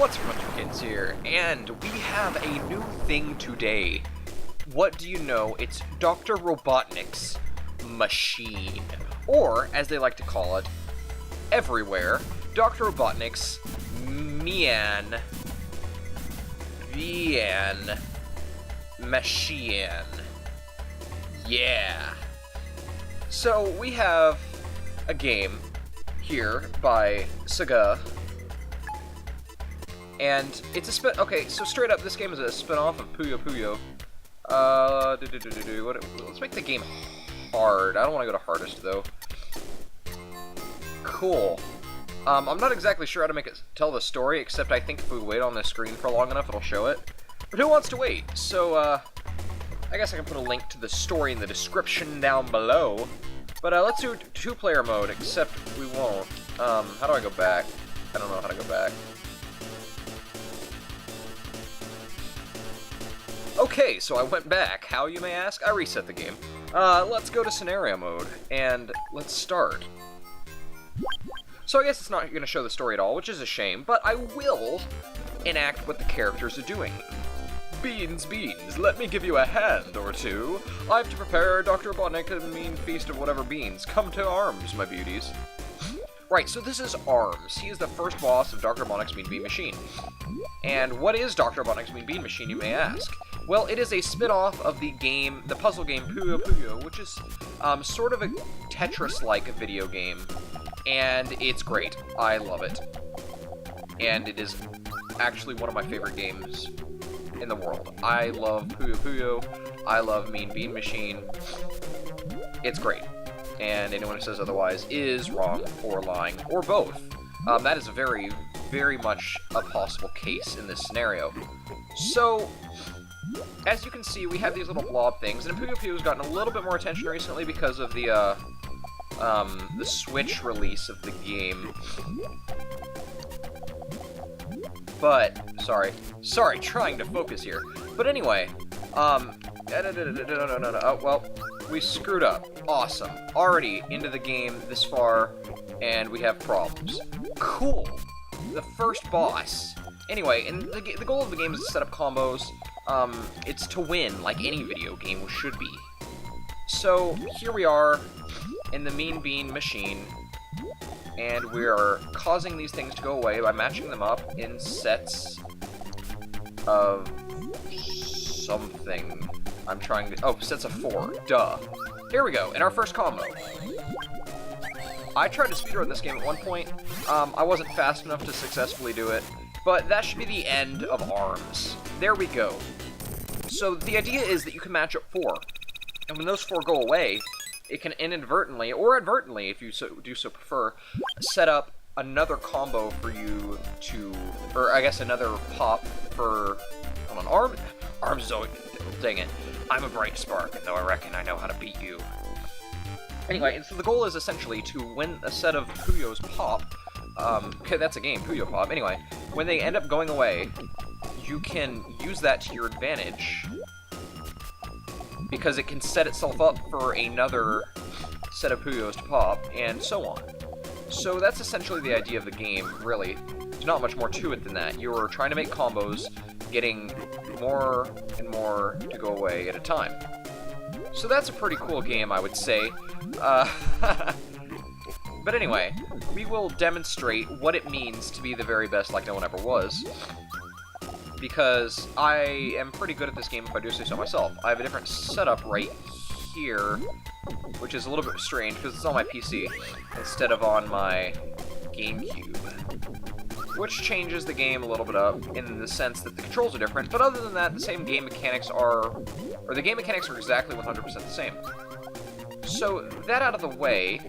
What's up, Robotnik here, and we have a new thing today. What do you know? It's Dr. Robotnik's machine, or as they like to call it, everywhere, Dr. Robotnik's machine. Yeah. So we have a game here by Sega. And it's a okay, so straight up, this game is a spin-off of Puyo Puyo. Let's make the game hard. I don't want to go to hardest, though. Cool. I'm not exactly sure how to make it tell the story, except I think if we wait on the screen for long enough, it'll show it. But who wants to wait? So, I guess I can put a link to the story in the description down below. But, let's do two-player mode, except we won't. How do I go back? I don't know how to go back. Okay, so I went back. How, you may ask? I reset the game. Let's go to scenario mode, and let's start. So I guess it's not going to show the story at all, which is a shame, but I will enact what the characters are doing. Beans, let me give you a hand or two. I have to prepare Dr. Robotnik a mean feast of whatever beans. Come to arms, my beauties. Right, so this is Arms. He is the first boss of Dr. Robotnik's Mean Bean Machine. And what is Dr. Robotnik's Mean Bean Machine, you may ask? Well, it is a spin-off of the puzzle game Puyo Puyo, which is sort of a Tetris-like video game. And it's great. I love it. And it is actually one of my favorite games in the world. I love Puyo Puyo. I love Mean Bean Machine. It's great. And anyone who says otherwise is wrong, or lying, or both. That is very, very much a possible case in this scenario. So, as you can see, we have these little blob things, and Puyo Puyo has gotten a little bit more attention recently because of the Switch release of the game. But, sorry, trying to focus here. But anyway, oh, well, we screwed up. Awesome. Already into the game this far, and we have problems. Cool. The first boss. Anyway, and the goal of the game is to set up combos. It's to win, like any video game should be. So, here we are in the Mean Bean Machine, and we are causing these things to go away by matching them up in sets of something. I'm trying to... Oh, sets of 4. Duh. Here we go, in our first combo. I tried to speedrun this game at one point. I wasn't fast enough to successfully do it, but that should be the end of Arms. There we go. So the idea is that you can match up 4, and when those 4 go away, it can inadvertently, or advertently, if you do so prefer, set up another combo for you to... Or, I guess, another pop for... Hold on, Arms is always... Dang it. I'm a bright spark, though I reckon I know how to beat you. Anyway, and so the goal is essentially to win a set of Puyos pop. Okay, that's a game, Puyo Pop. Anyway, when they end up going away, you can use that to your advantage, because it can set itself up for another set of Puyos to pop, and so on. So that's essentially the idea of the game, really. There's not much more to it than that. You're trying to make combos, getting more and more to go away at a time. So that's a pretty cool game, I would say. But anyway, we will demonstrate what it means to be the very best like no one ever was. Because I am pretty good at this game if I do say so myself. I have a different setup right here, which is a little bit strange because it's on my PC instead of on my GameCube. Which changes the game a little bit up in the sense that the controls are different, but other than that, the same game mechanics are... Or the game mechanics are exactly 100% the same. So, that out of the way,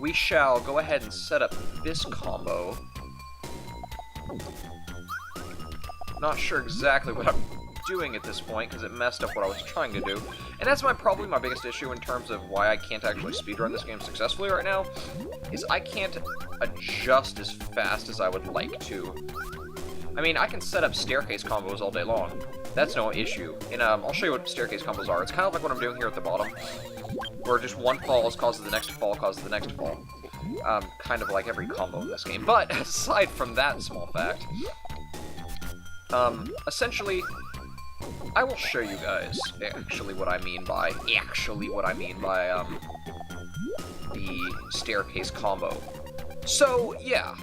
we shall go ahead and set up this combo. Not sure exactly what I'm doing at this point, because it messed up what I was trying to do. And that's probably my biggest issue in terms of why I can't actually speedrun this game successfully right now, is I can't adjust as fast as I would like to. I mean, I can set up staircase combos all day long. That's no issue. And I'll show you what staircase combos are. It's kind of like what I'm doing here at the bottom, where just one fall causes the next to fall, causes the next to fall. kind of like every combo in this game. But aside from that small fact, essentially, I will show you guys actually what I mean by the staircase combo. So, yeah,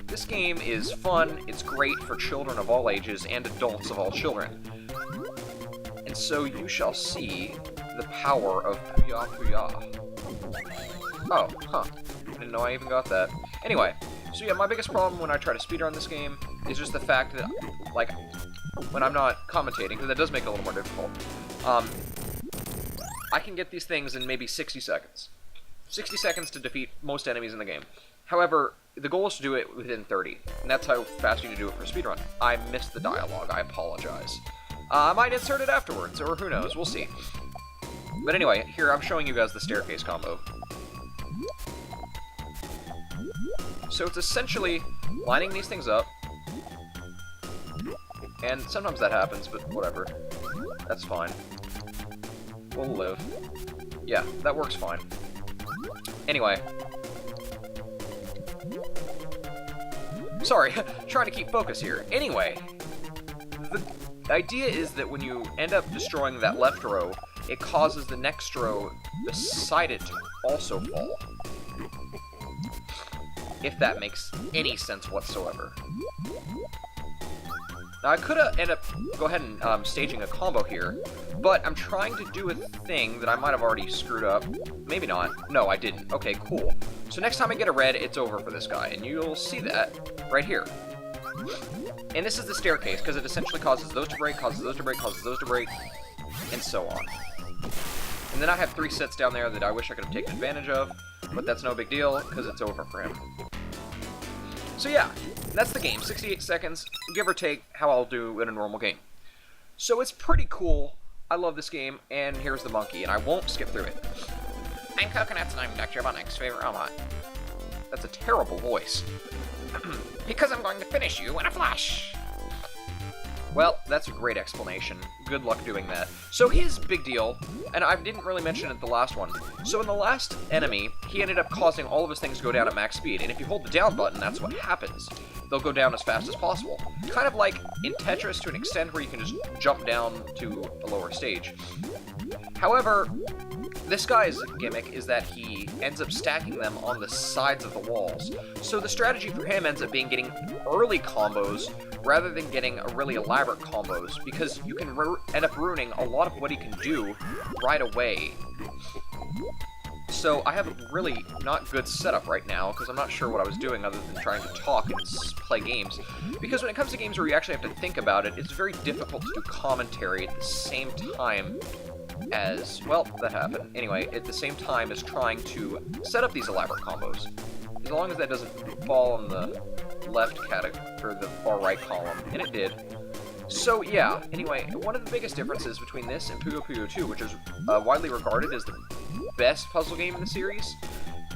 this game is fun, it's great for children of all ages and adults of all children. And so you shall see the power of Puya Puya. Oh, huh. Didn't know I even got that. Anyway, so yeah, my biggest problem when I try to speedrun this game is just the fact that, like, when I'm not commentating, because that does make it a little more difficult, I can get these things in maybe 60 seconds. 60 seconds to defeat most enemies in the game. However, the goal is to do it within 30, and that's how fast you can do it for a speedrun. I missed the dialogue, I apologize. I might insert it afterwards, or who knows, we'll see. But anyway, here I'm showing you guys the staircase combo. So it's essentially lining these things up, and sometimes that happens, but whatever. That's fine. We'll live. Yeah, that works fine. Anyway. Sorry, trying to keep focus here. Anyway, the idea is that when you end up destroying that left row, it causes the next row beside it to also fall. If that makes any sense whatsoever. Now, I could end up go ahead and staging a combo here, but I'm trying to do a thing that I might have already screwed up. Maybe not. No, I didn't. Okay, cool. So next time I get a red, it's over for this guy, and you'll see that right here. And this is the staircase, because it essentially causes those to break, causes those to break, causes those to break, and so on. And then I have 3 sets down there that I wish I could have taken advantage of, but that's no big deal, because it's over for him. So yeah, that's the game. 68 seconds, give or take how I'll do in a normal game. So it's pretty cool. I love this game, and here's the monkey, and I won't skip through it. I'm Coconuts, and I'm Dr. Robotnik's favorite robot. That's a terrible voice. Because I'm going to finish you in a flash. Well, that's a great explanation. Good luck doing that. So his big deal, and I didn't really mention it the last one, so in the last enemy, he ended up causing all of his things to go down at max speed, and if you hold the down button, that's what happens. They'll go down as fast as possible. Kind of like in Tetris to an extent where you can just jump down to a lower stage. However, this guy's gimmick is that he ends up stacking them on the sides of the walls. So the strategy for him ends up being getting early combos rather than getting a really elaborate combos, because you can end up ruining a lot of what he can do right away. So I have a really not good setup right now, because I'm not sure what I was doing other than trying to talk and play games. Because when it comes to games where you actually have to think about it, it's very difficult to do commentary at the same time as, well, that happened. Anyway, at the same time as trying to set up these elaborate combos. As long as that doesn't fall on the left category, or the far right column, and it did. So yeah, anyway, one of the biggest differences between this and Puyo Puyo 2, which is widely regarded as the best puzzle game in the series,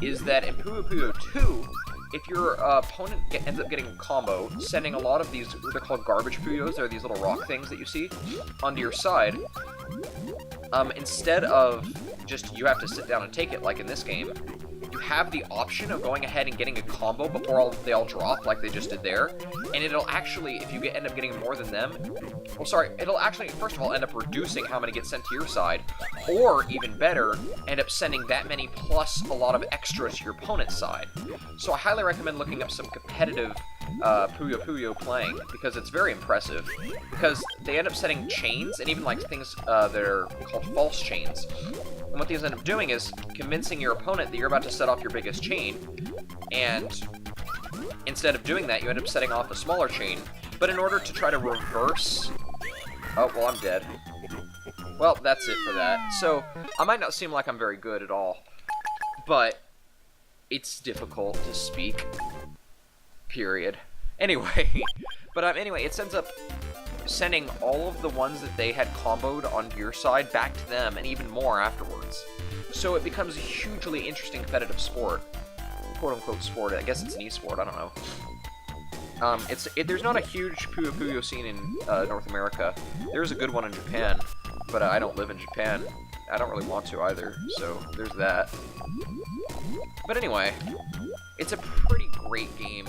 is that in Puyo Puyo 2, if your opponent ends up getting a combo, sending a lot of these, they're called garbage Puyos, they're these little rock things that you see, onto your side, instead of just you have to sit down and take it like in this game, you have the option of going ahead and getting a combo before they all drop like they just did there, and it'll actually, if you end up getting more than them, well, sorry, it'll actually, first of all, end up reducing how many get sent to your side, or, even better, end up sending that many plus a lot of extra to your opponent's side. So I highly recommend looking up some competitive Puyo Puyo playing, because it's very impressive, because they end up setting chains, and even like things that are called false chains. And what these end up doing is convincing your opponent that you're about to set off your biggest chain, and instead of doing that, you end up setting off a smaller chain. But in order to try to reverse... Oh, well, I'm dead. Well, that's it for that. So, I might not seem like I'm very good at all, but it's difficult to speak. Period. Anyway, but anyway, it ends up sending all of the ones that they had comboed onto your side back to them, and even more afterwards. So it becomes a hugely interesting competitive sport. Quote-unquote sport. I guess it's an e-sport, I don't know. There's not a huge Puyo Puyo scene in North America. There's a good one in Japan, but I don't live in Japan. I don't really want to either, so there's that. But anyway, it's a pretty great game.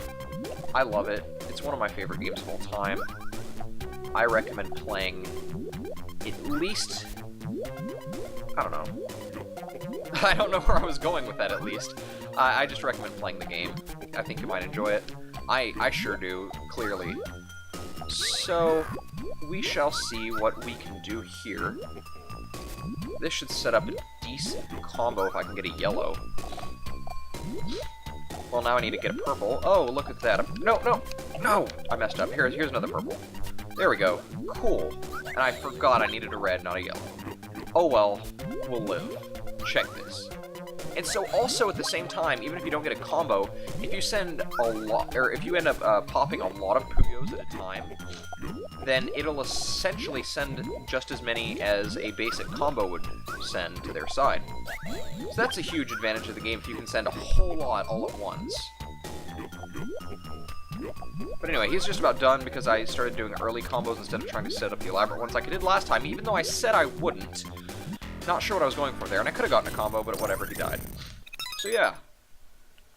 I love it. It's one of my favorite games of all time. I recommend playing at least... I don't know. I don't know where I was going with that, at least. I just recommend playing the game. I think you might enjoy it. I sure do, clearly. So, we shall see what we can do here. This should set up a decent combo if I can get a yellow. Well, now I need to get a purple. Oh, look at that. No, no, no! I messed up. Here's another purple. There we go. Cool. And I forgot I needed a red, not a yellow. Oh well, we'll live. Check this. And so also at the same time, even if you don't get a combo, if you send a lot, or if you end up popping a lot of puyos at a time, then it'll essentially send just as many as a basic combo would send to their side. So that's a huge advantage of the game if you can send a whole lot all at once. But anyway, he's just about done because I started doing early combos instead of trying to set up the elaborate ones like I did last time, even though I said I wouldn't. Not sure what I was going for there, and I could have gotten a combo, but whatever, he died. So yeah.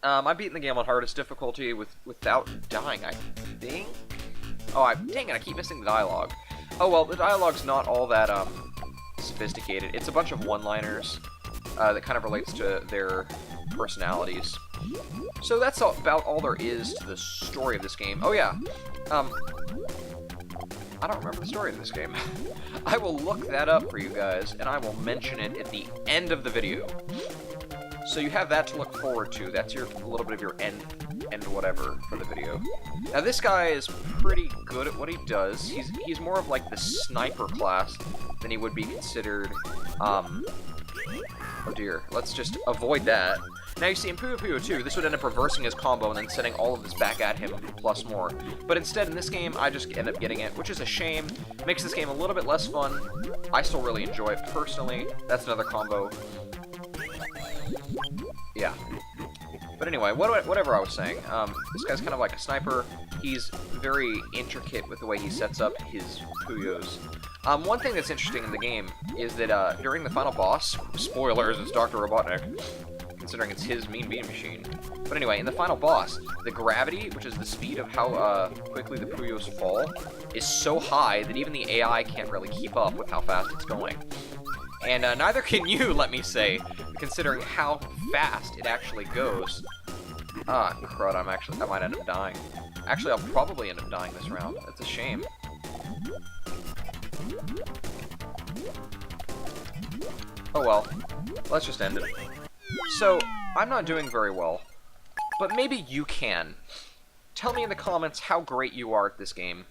I'm beating the game on hardest difficulty without dying, I think? Oh, dang it, I keep missing the dialogue. Oh well, the dialogue's not all that, sophisticated. It's a bunch of one-liners, that kind of relates to their personalities. So that's about all there is to the story of this game. Oh yeah, I don't remember the story of this game. I will look that up for you guys, and I will mention it at the end of the video. So you have that to look forward to. That's a little bit of your end whatever for the video. Now this guy is pretty good at what he does. He's more of like the sniper class than he would be considered. Oh dear, let's just avoid that. Now you see in Puyo Puyo 2, this would end up reversing his combo and then sending all of this back at him plus more. But instead in this game, I just end up getting it, which is a shame. Makes this game a little bit less fun. I still really enjoy it personally. That's another combo. Yeah. But anyway, whatever I was saying, this guy's kind of like a sniper. He's very intricate with the way he sets up his puyos. One thing that's interesting in the game is that during the final boss, spoilers, it's Dr. Robotnik, considering it's his mean bean machine. But anyway, in the final boss, the gravity, which is the speed of how quickly the puyos fall, is so high that even the AI can't really keep up with how fast it's going. And neither can you, let me say, considering how fast it actually goes. Ah, crud, I might end up dying. Actually, I'll probably end up dying this round. That's a shame. Oh well, let's just end it. So, I'm not doing very well, but maybe you can. Tell me in the comments how great you are at this game,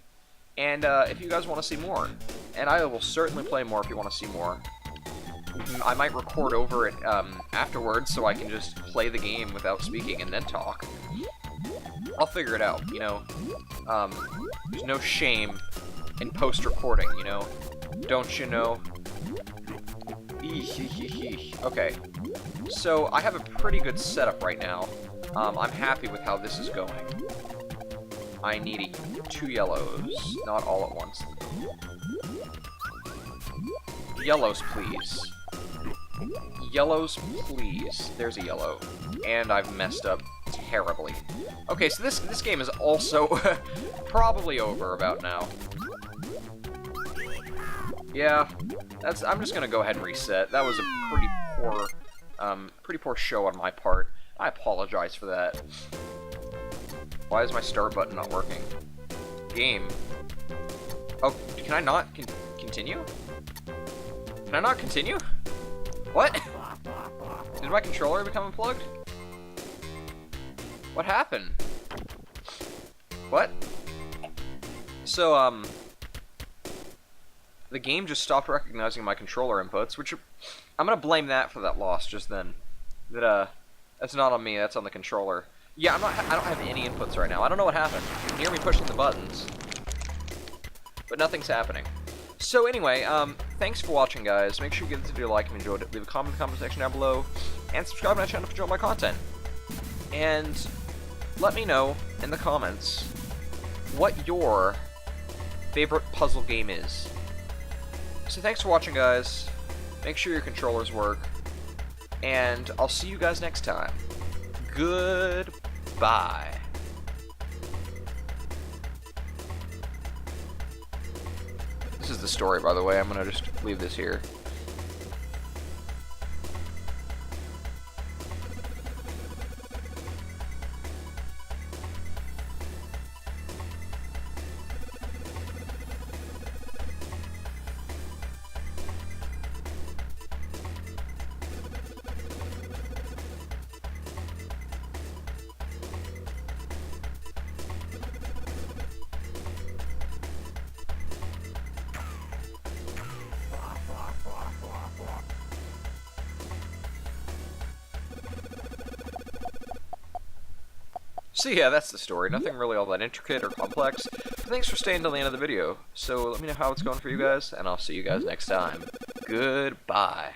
and if you guys want to see more. And I will certainly play more if you want to see more. I might record over it afterwards so I can just play the game without speaking and then talk. I'll figure it out, you know. There's no shame in post-recording, you know. Don't you know? Okay, so I have a pretty good setup right now. I'm happy with how this is going. I need 2 yellows, not all at once. Yellows, please. Yellows, please. There's a yellow. And I've messed up terribly. Okay, so this game is also probably over about now. Yeah, I'm just gonna go ahead and reset. That was a pretty poor show on my part. I apologize for that. Why is my start button not working? Game. Oh, can I not continue? Can I not continue? What? Did my controller become unplugged? What happened? What? So, the game just stopped recognizing my controller inputs, which I'm gonna blame that for that loss just then. That's not on me, that's on the controller. Yeah, I don't have any inputs right now. I don't know what happened. You can hear me pushing the buttons, but nothing's happening. So anyway, thanks for watching, guys. Make sure you give this video a like if you enjoyed it. Leave a comment in the comment section down below, and subscribe to my channel if you enjoy my content. And let me know in the comments what your favorite puzzle game is. So thanks for watching, guys. make sure your controllers work, and I'll see you guys next time. Goodbye. This is the story, by the way. I'm gonna just leave this here. So yeah, that's the story. Nothing really all that intricate or complex. Thanks for staying till the end of the video. So let me know how it's going for you guys, and I'll see you guys next time. Goodbye.